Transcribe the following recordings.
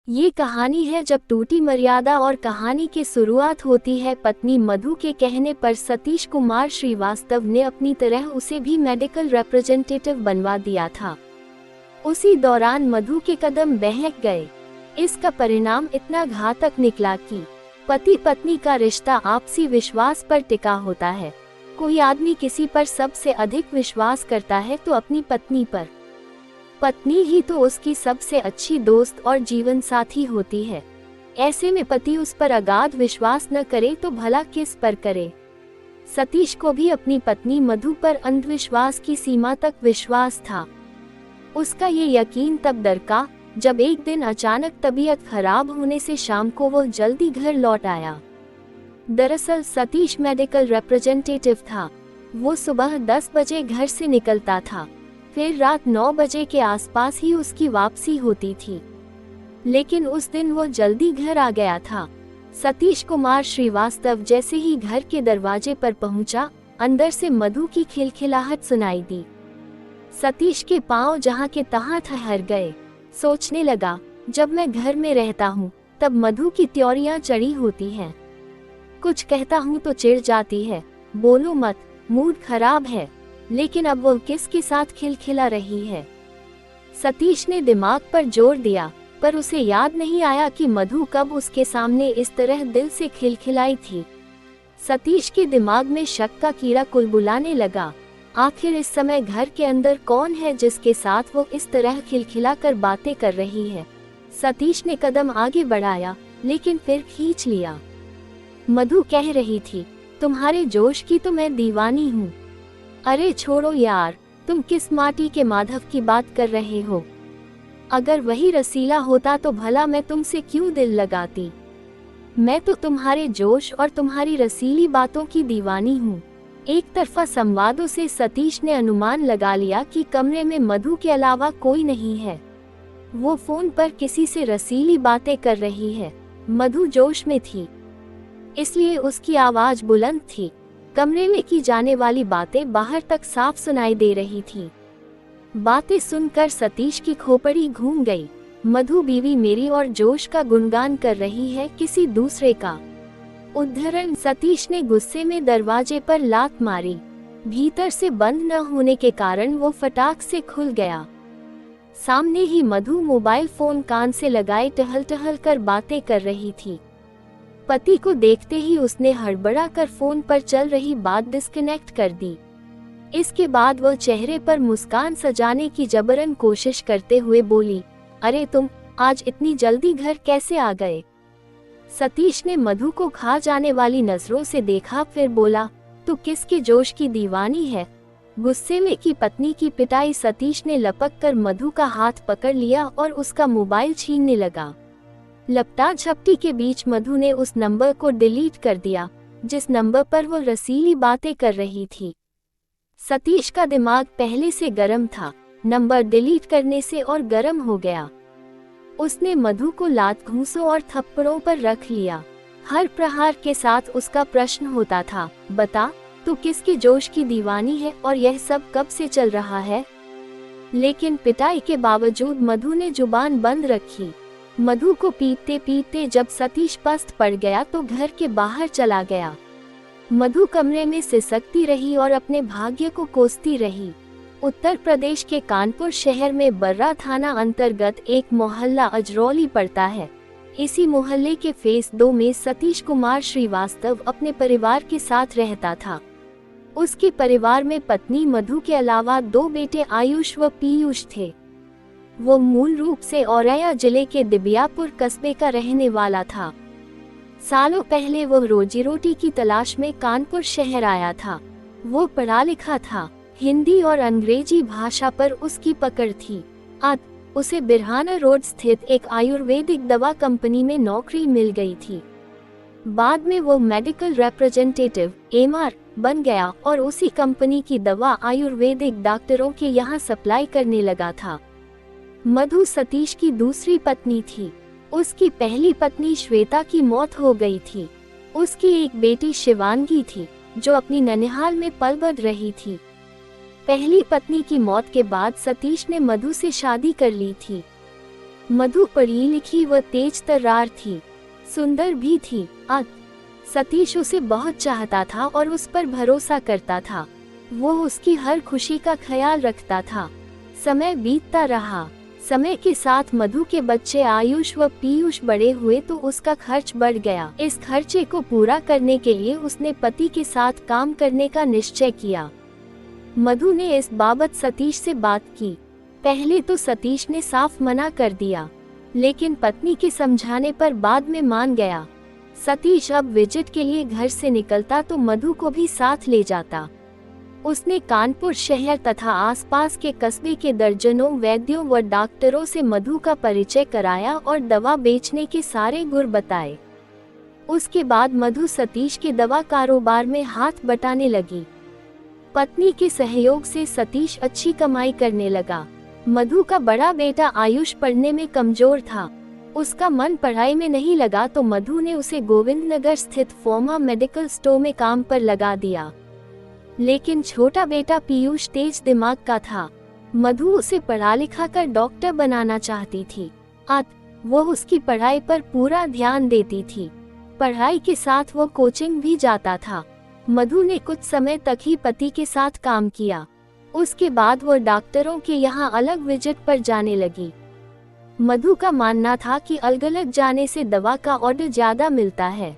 ये कहानी है जब टूटी मर्यादा और कहानी की शुरुआत होती है पत्नी मधु के कहने पर सतीश कुमार श्रीवास्तव ने अपनी तरह उसे भी मेडिकल रिप्रेजेंटेटिव बनवा दिया था। उसी दौरान मधु के कदम बहक गए। इसका परिणाम इतना घातक निकला कि पति पत्नी का रिश्ता आपसी विश्वास पर टिका होता है। कोई आदमी किसी पर सबसे अधिक विश्वास करता है तो अपनी पत्नी पर। पत्नी ही तो उसकी सबसे अच्छी दोस्त और जीवन साथी होती है। ऐसे में पति उस पर अगाध विश्वास न करे तो भला किस पर करे। सतीश को भी अपनी पत्नी मधु पर अंधविश्वास की सीमा तक विश्वास था। उसका ये यकीन तब दरका जब एक दिन अचानक तबीयत खराब होने से शाम को वो जल्दी घर लौट आया। दरअसल सतीश मेडिकल रिप्रेजेंटेटिव था। वो सुबह 10 बजे घर से निकलता था, फिर रात 9 बजे के आसपास ही उसकी वापसी होती थी। लेकिन उस दिन वो जल्दी घर आ गया था। सतीश कुमार श्रीवास्तव जैसे ही घर के दरवाजे पर पहुंचा, अंदर से मधु की खिलखिलाहट सुनाई दी। सतीश के पांव जहां के तहां ठहर गए। सोचने लगा, जब मैं घर में रहता हूँ तब मधु की त्योरियां चढ़ी होती हैं। कुछ कहता हूँ तो चिढ़ जाती है, बोलो मत, मूड खराब है। लेकिन अब वो किसके साथ खिलखिला रही है। सतीश ने दिमाग पर जोर दिया, पर उसे याद नहीं आया कि मधु कब उसके सामने इस तरह दिल से खिलखिलाई थी। सतीश के दिमाग में शक का कीड़ा कुलबुलाने लगा। आखिर इस समय घर के अंदर कौन है जिसके साथ वो इस तरह खिलखिला कर बातें कर रही है। सतीश ने कदम आगे बढ़ाया, लेकिन फिर खींच लिया। मधु कह रही थी, तुम्हारे जोश की तो मैं दीवानी हूँ। अरे छोड़ो यार, तुम किस माटी के माधव की बात कर रहे हो। अगर वही रसीला होता तो भला मैं तुमसे क्यों दिल लगाती। मैं तो तुम्हारे जोश और तुम्हारी रसीली बातों की दीवानी हूँ। एक तरफा संवादों से सतीश ने अनुमान लगा लिया कि कमरे में मधु के अलावा कोई नहीं है। वो फोन पर किसी से रसीली बातें कर रही है। मधु जोश में थी, इसलिए उसकी आवाज बुलंद थी। कमरे में की जाने वाली बातें बाहर तक साफ सुनाई दे रही थी। बातें सुनकर सतीश की खोपड़ी घूम गई। मधु बीवी मेरी और जोश का गुणगान कर रही है किसी दूसरे का। उद्धरण सतीश ने गुस्से में दरवाजे पर लात मारी। भीतर से बंद न होने के कारण वो फटाक से खुल गया। सामने ही मधु मोबाइल फोन कान से लगाए टहल टहल कर बातें कर रही थी। पति को देखते ही उसने हड़बड़ा कर फोन पर चल रही बात डिस्कनेक्ट कर दी। इसके बाद वह चेहरे पर मुस्कान सजाने की जबरन कोशिश करते हुए बोली, अरे तुम आज इतनी जल्दी घर कैसे आ गए। सतीश ने मधु को खा जाने वाली नजरों से देखा, फिर बोला, तू किसके जोश की दीवानी है। गुस्से में की पत्नी की पिटाई सतीश ने लपक कर मधु का हाथ पकड़ लिया और उसका मोबाइल छीनने लगा। लपटा झपटी के बीच मधु ने उस नंबर को डिलीट कर दिया जिस नंबर पर वो रसीली बातें कर रही थी। सतीश का दिमाग पहले से गर्म था, नंबर डिलीट करने से और गर्म हो गया। उसने मधु को लात घूंसों और थप्पड़ों पर रख लिया। हर प्रहार के साथ उसका प्रश्न होता था, बता, तू किसके जोश की दीवानी है और यह सब कब से चल रहा है। लेकिन पिटाई के बावजूद मधु ने जुबान बंद रखी। मधु को पीटते पीटते जब सतीश पस्त पड़ गया तो घर के बाहर चला गया। मधु कमरे में सिसकती रही और अपने भाग्य को कोसती रही। उत्तर प्रदेश के कानपुर शहर में बर्रा थाना अंतर्गत एक मोहल्ला अजरौली पड़ता है। इसी मोहल्ले के फेस 2 में सतीश कुमार श्रीवास्तव अपने परिवार के साथ रहता था। उसके परिवार में पत्नी मधु के अलावा 2 बेटे आयुष व पीयूष थे। वो मूल रूप से औरैया जिले के दिबियापुर कस्बे का रहने वाला था। सालों पहले वो रोजी रोटी की तलाश में कानपुर शहर आया था। वो पढ़ा लिखा था, हिंदी और अंग्रेजी भाषा पर उसकी पकड़ थी। उसे बिरहाना रोड स्थित एक आयुर्वेदिक दवा कंपनी में नौकरी मिल गई थी। बाद में वो मेडिकल रिप्रेजेंटेटिव (एमआर) बन गया और उसी कंपनी की दवा आयुर्वेदिक डॉक्टरों के यहाँ सप्लाई करने लगा था। मधु सतीश की दूसरी पत्नी थी। उसकी पहली पत्नी श्वेता की मौत हो गई थी। उसकी एक बेटी शिवांगी थी जो अपनी ननिहाल में पल बढ़ रही थी। पहली पत्नी की मौत के बाद सतीश ने मधु से शादी कर ली थी। मधु पढ़ी लिखी व तेज तर्रार थी, सुंदर भी थी। सतीश उसे बहुत चाहता था और उस पर भरोसा करता था। वो उसकी हर खुशी का ख्याल रखता था। समय बीतता रहा। समय के साथ मधु के बच्चे आयुष व पीयूष बड़े हुए तो उसका खर्च बढ़ गया। इस खर्चे को पूरा करने के लिए उसने पति के साथ काम करने का निश्चय किया। मधु ने इस बाबत सतीश से बात की। पहले तो सतीश ने साफ मना कर दिया, लेकिन पत्नी के समझाने पर बाद में मान गया। सतीश अब विजिट के लिए घर से निकलता तो मधु को भी साथ ले जाता। उसने कानपुर शहर तथा आसपास के कस्बे के दर्जनों वैद्यों व डॉक्टरों से मधु का परिचय कराया और दवा बेचने के सारे गुर बताए। उसके बाद मधु सतीश के दवा कारोबार में हाथ बटाने लगी। पत्नी के सहयोग से सतीश अच्छी कमाई करने लगा। मधु का बड़ा बेटा आयुष पढ़ने में कमजोर था। उसका मन पढ़ाई में नहीं लगा तो मधु ने उसे गोविंद नगर स्थित फोमा मेडिकल स्टोर में काम पर लगा दिया। लेकिन छोटा बेटा पीयूष तेज दिमाग का था। मधु उसे पढ़ा लिखा कर डॉक्टर बनाना चाहती थी। वो उसकी पढ़ाई पर पूरा ध्यान देती थी। पढ़ाई के साथ वो कोचिंग भी जाता था। मधु ने कुछ समय तक ही पति के साथ काम किया। उसके बाद वो डॉक्टरों के यहाँ अलग विजिट पर जाने लगी। मधु का मानना था कि अलग अलग जाने से दवा का ऑर्डर ज्यादा मिलता है।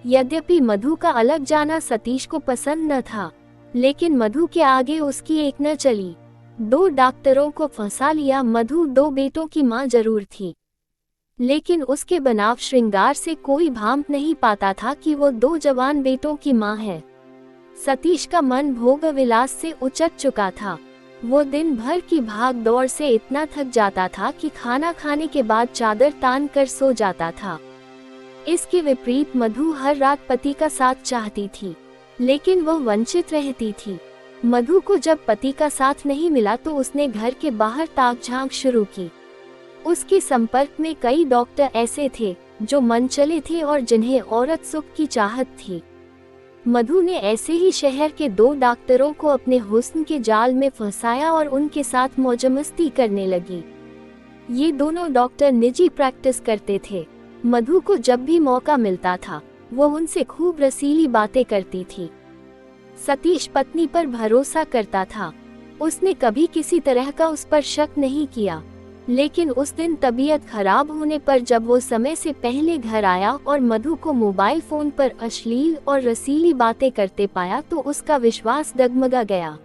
यद्यपि मधु का अलग जाना सतीश को पसंद न था, लेकिन मधु के आगे उसकी एक न चली। 2 डॉक्टरों को फंसा लिया। मधु 2 बेटों की मां जरूर थी, लेकिन उसके बनाव श्रृंगार से कोई भांप नहीं पाता था कि वो 2 जवान बेटों की मां है। सतीश का मन भोग विलास से उचट चुका था। वो दिन भर की भाग दौड़ से इतना थक जाता था कि खाना खाने के बाद चादर तान कर सो जाता था। इसके विपरीत मधु हर रात पति का साथ चाहती थी, लेकिन वह वंचित रहती थी। मधु को जब पति का साथ नहीं मिला तो उसने घर के बाहर ताक झांक शुरू की। उसके संपर्क में कई डॉक्टर ऐसे थे जो मनचले थे और जिन्हें औरत सुख की चाहत थी। मधु ने ऐसे ही शहर के 2 डॉक्टरों को अपने हुस्न के जाल में फंसाया और उनके साथ मौजमस्ती करने लगी। ये दोनों डॉक्टर निजी प्रैक्टिस करते थे। मधु को जब भी मौका मिलता था वो उनसे खूब रसीली बातें करती थी। सतीश पत्नी पर भरोसा करता था। उसने कभी किसी तरह का उस पर शक नहीं किया, लेकिन उस दिन तबीयत खराब होने पर जब वो समय से पहले घर आया और मधु को मोबाइल फोन पर अश्लील और रसीली बातें करते पाया तो उसका विश्वास डगमगा गया।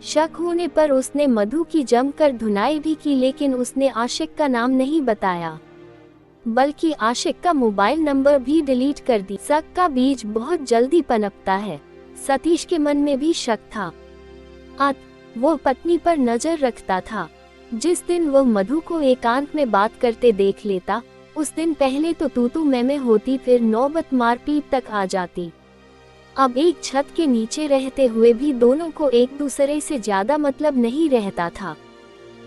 शक होने पर उसने मधु की जमकर धुनाई भी की, लेकिन उसने आशिक का नाम नहीं बताया, बल्कि आशिक का मोबाइल नंबर भी डिलीट कर दी। शक का बीज बहुत जल्दी पनपता है। सतीश के मन में भी शक था। वो पत्नी पर नजर रखता था। जिस दिन वह मधु को एकांत में बात करते देख लेता, उस दिन पहले तो तू मैं होती, फिर नौबत मारपीट तक आ जाती। अब एक छत के नीचे रहते हुए भी दोनों को एक दूसरे से ज्यादा मतलब नहीं रहता था।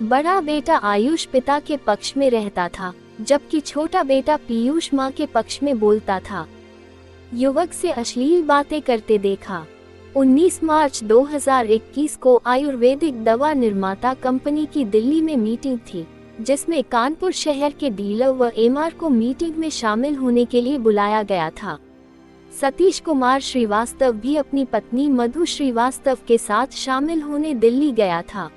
बड़ा बेटा आयुष पिता के पक्ष में रहता था, जबकि छोटा बेटा पीयूष माँ के पक्ष में बोलता था। युवक से अश्लील बातें करते देखा। 19 मार्च 2021 को आयुर्वेदिक दवा निर्माता कंपनी की दिल्ली में मीटिंग थी, जिसमें कानपुर शहर के डीलर व एमआर को मीटिंग में शामिल होने के लिए बुलाया गया था। सतीश कुमार श्रीवास्तव भी अपनी पत्नी मधु श्रीवास्तव के साथ शामिल होने दिल्ली गया था।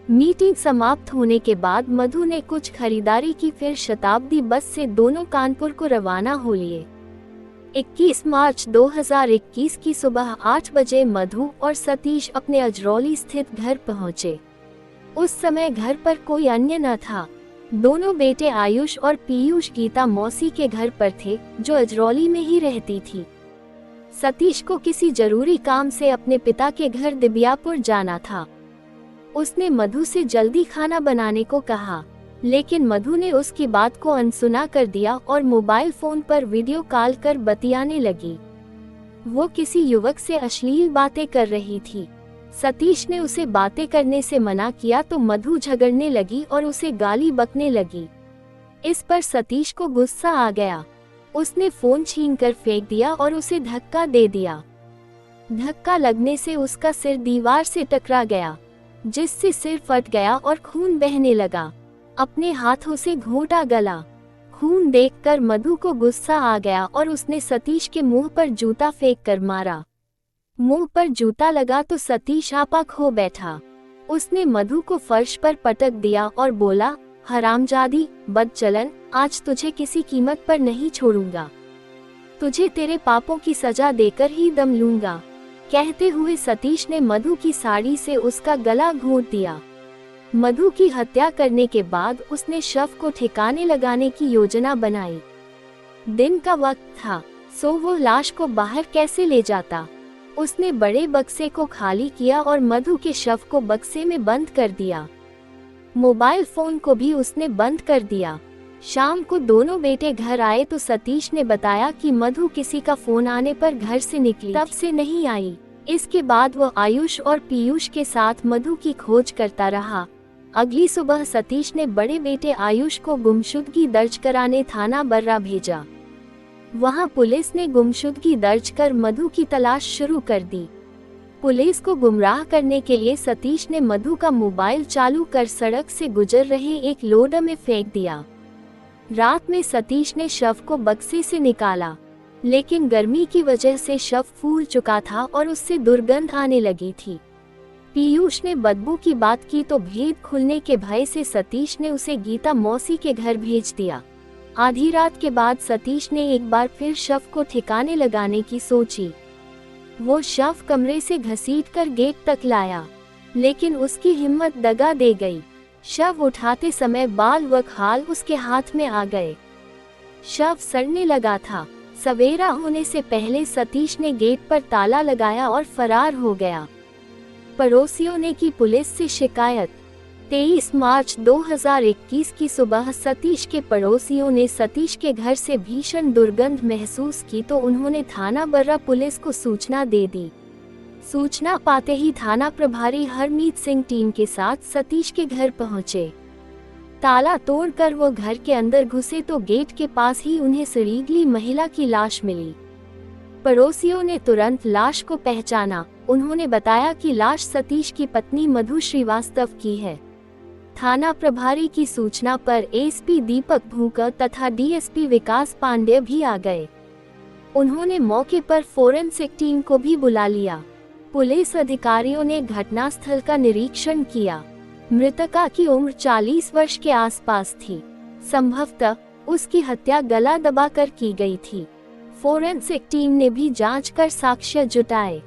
मीटिंग समाप्त होने के बाद मधु ने कुछ खरीदारी की, फिर शताब्दी बस से दोनों कानपुर को रवाना हो लिए। 21 मार्च 2021 की सुबह 8 बजे मधु और सतीश अपने अजरौली स्थित घर पहुंचे। उस समय घर पर कोई अन्य न था। दोनों बेटे आयुष और पीयूष गीता मौसी के घर पर थे, जो अजरौली में ही रहती थी। सतीश को किसी जरूरी काम से अपने पिता के घर दिबियापुर जाना था। उसने मधु से जल्दी खाना बनाने को कहा, लेकिन मधु ने उसकी बात को अनसुना कर दिया और मोबाइल फोन पर वीडियो कॉल कर बतियाने लगी। वो किसी युवक से अश्लील बातें कर रही थी। सतीश ने उसे बातें करने से मना किया तो मधु झगड़ने लगी और उसे गाली बकने लगी। इस पर सतीश को गुस्सा आ गया। उसने फोन छीनकर फेंक दिया और उसे धक्का दे दिया। धक्का लगने से उसका सिर दीवार से टकरा गया, जिससे सिर फट गया और खून बहने लगा। अपने हाथों से घोंटा गला। खून देखकर मधु को गुस्सा आ गया और उसने सतीश के मुंह पर जूता फेंक कर मारा। मुंह पर जूता लगा तो सतीश आपा खो बैठा। उसने मधु को फर्श पर पटक दिया और बोला, हरामजादी, बदचलन, आज तुझे किसी कीमत पर नहीं छोड़ूंगा। तुझे तेरे पापों की सजा देकर ही दम लूंगा। कहते हुए सतीश ने मधु की साड़ी से उसका गला घोंट दिया। मधु की हत्या करने के बाद उसने शव को ठिकाने लगाने की योजना बनाई। दिन का वक्त था, सो वो लाश को बाहर कैसे ले जाता। उसने बड़े बक्से को खाली किया और मधु के शव को बक्से में बंद कर दिया। मोबाइल फोन को भी उसने बंद कर दिया। शाम को दोनों बेटे घर आए तो सतीश ने बताया कि मधु किसी का फोन आने पर घर से निकली, तब से नहीं आई। इसके बाद वो आयुष और पीयूष के साथ मधु की खोज करता रहा। अगली सुबह सतीश ने बड़े बेटे आयुष को गुमशुदगी दर्ज कराने थाना बर्रा भेजा। वहां पुलिस ने गुमशुदगी दर्ज कर मधु की तलाश शुरू कर दी। पुलिस को गुमराह करने के लिए सतीश ने मधु का मोबाइल चालू कर सड़क से गुजर रहे एक लोडर में फेंक दिया। रात में सतीश ने शव को बक्से से निकाला, लेकिन गर्मी की वजह से शव फूल चुका था और उससे दुर्गंध आने लगी थी। पीयूष ने बदबू की बात की तो भेद खुलने के भय से सतीश ने उसे गीता मौसी के घर भेज दिया। आधी रात के बाद सतीश ने एक बार फिर शव को ठिकाने लगाने की सोची। वो शव कमरे से घसीटकर गेट तक लाया, लेकिन उसकी हिम्मत दगा दे गई। शव उठाते समय बाल व खाल उसके हाथ में आ गए। शव सड़ने लगा था। सवेरा होने से पहले सतीश ने गेट पर ताला लगाया और फरार हो गया। पड़ोसियों ने की पुलिस से शिकायत। 23 मार्च 2021 की सुबह सतीश के पड़ोसियों ने सतीश के घर से भीषण दुर्गंध महसूस की तो उन्होंने थाना बर्रा पुलिस को सूचना दे दी। सूचना पाते ही थाना प्रभारी हरमीत सिंह टीम के साथ सतीश के घर पहुंचे। ताला तोड़कर वो घर के अंदर घुसे तो गेट के पास ही उन्हें सड़ीगली महिला की लाश मिली। पड़ोसियों ने तुरंत लाश को पहचाना। उन्होंने बताया कि लाश सतीश की पत्नी मधु श्रीवास्तव की है। थाना प्रभारी की सूचना पर एसपी दीपक भूकर तथा डीएसपी विकास पांडे भी आ गए। उन्होंने मौके पर फोरेंसिक टीम को भी बुला लिया। पुलिस अधिकारियों ने घटनास्थल का निरीक्षण किया। मृतका की उम्र 40 वर्ष के आसपास थी। संभवतः उसकी हत्या गला दबाकर की गई थी। फोरेंसिक टीम ने भी जांच कर साक्ष्य जुटाए।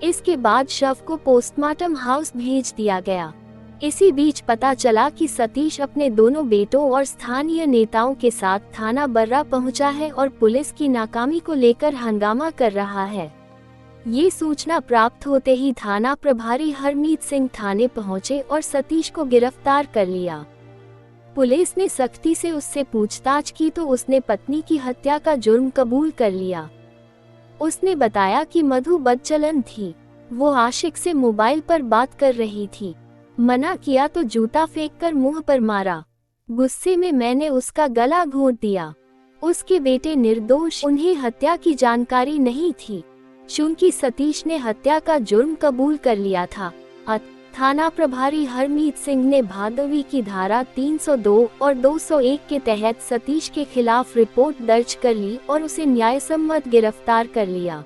इसके बाद शव को पोस्टमार्टम हाउस भेज दिया गया। इसी बीच पता चला कि सतीश अपने दोनों बेटों और स्थानीय नेताओं के साथ थाना बर्रा पहुंचा है और पुलिस की नाकामी को लेकर हंगामा कर रहा है। ये सूचना प्राप्त होते ही थाना प्रभारी हरमीत सिंह थाने पहुंचे और सतीश को गिरफ्तार कर लिया। पुलिस ने सख्ती से उससे पूछताछ की तो उसने पत्नी की हत्या का जुर्म कबूल कर लिया। उसने बताया कि मधु बदचलन थी। वो आशिक से मोबाइल पर बात कर रही थी। मना किया तो जूता फेंककर मुंह पर मारा। गुस्से में मैंने उसका गला घोंट दिया। उसके बेटे निर्दोष, उन्हें हत्या की जानकारी नहीं थी। चूंकि सतीश ने हत्या का जुर्म कबूल कर लिया था, थाना प्रभारी हरमीत सिंह ने भादवी की धारा 302 और 201 के तहत सतीश के खिलाफ रिपोर्ट दर्ज कर ली और उसे न्यायसम्मत गिरफ्तार कर लिया।